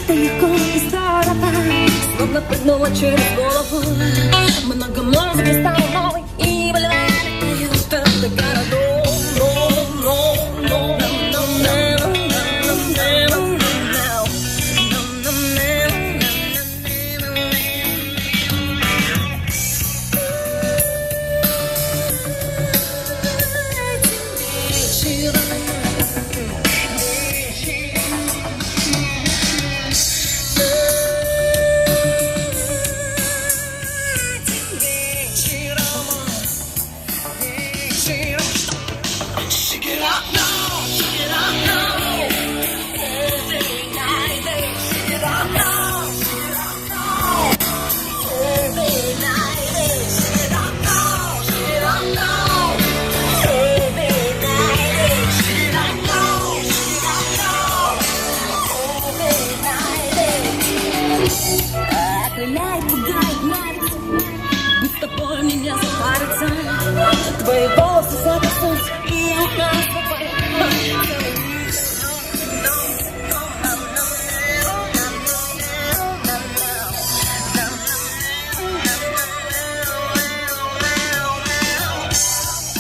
Легко и здорово, словно прыгнула через голову. Много музыки стало новой, и блин, что-то городов. Окрыляет, пугает, нравится, быть с тобой мне запариться. Твоего